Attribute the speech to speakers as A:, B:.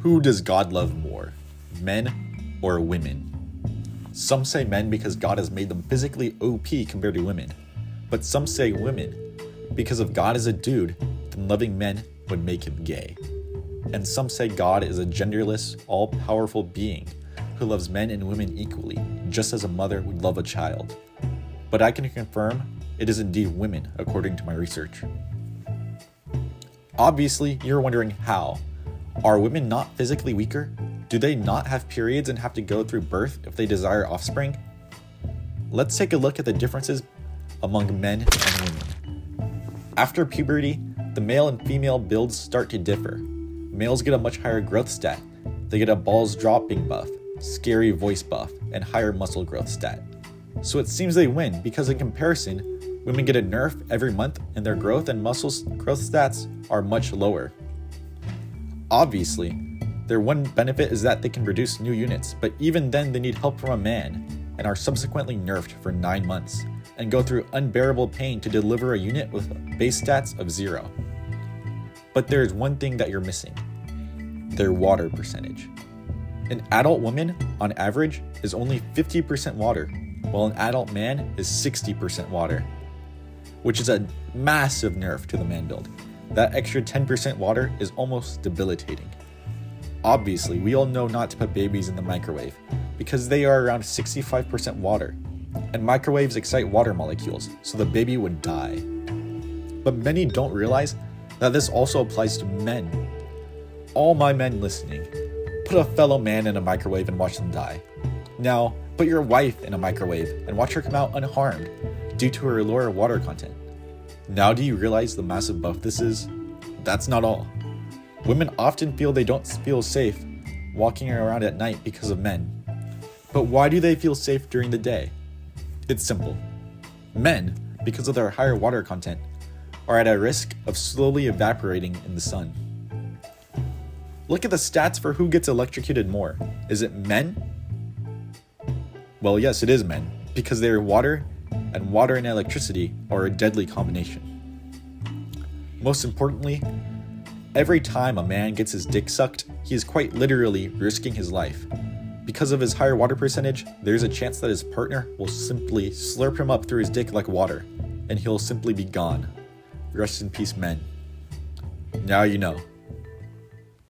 A: Who does God love more, men or women? Some say men because God has made them physically OP compared to women, but some say women because if God is a dude, then loving men would make him gay. And some say God is a genderless, all-powerful being who loves men and women equally, just as a mother would love a child. But I can confirm it is indeed women, according to my research. Obviously, you're wondering how. Are women not physically weaker? Do they not have periods and have to go through birth if they desire offspring? Let's take a look at the differences among men and women. After puberty, the male and female builds start to differ. Males get a much higher growth stat. They get a balls dropping buff, scary voice buff, and higher muscle growth stat. So it seems they win because in comparison, women get a nerf every month and their growth and muscle growth stats are much lower. Obviously, their one benefit is that they can produce new units, but even then they need help from a man and are subsequently nerfed for 9 months and go through unbearable pain to deliver a unit with base stats of 0. But there's one thing that you're missing: their water percentage. An adult woman, on average, is only 50% water, while an adult man is 60% water, which is a massive nerf to the man build. That extra 10% water is almost debilitating. Obviously, we all know not to put babies in the microwave because they are around 65% water, and microwaves excite water molecules, so the baby would die. But many don't realize that this also applies to men. All my men listening, put a fellow man in a microwave and watch them die. Now, put your wife in a microwave and watch her come out unharmed due to her lower water content. Now do you realize the massive buff this is? That's not all. Women often feel they don't feel safe walking around at night because of men. But why do they feel safe during the day? It's simple. Men, because of their higher water content, are at a risk of slowly evaporating in the sun. Look at the stats for who gets electrocuted more. Is it men? Well, yes, it is men, because they are water, and water and electricity are a deadly combination. Most importantly, every time a man gets his dick sucked, he is quite literally risking his life. Because of his higher water percentage, there's a chance that his partner will simply slurp him up through his dick like water, and he'll simply be gone. Rest in peace, men. Now you know.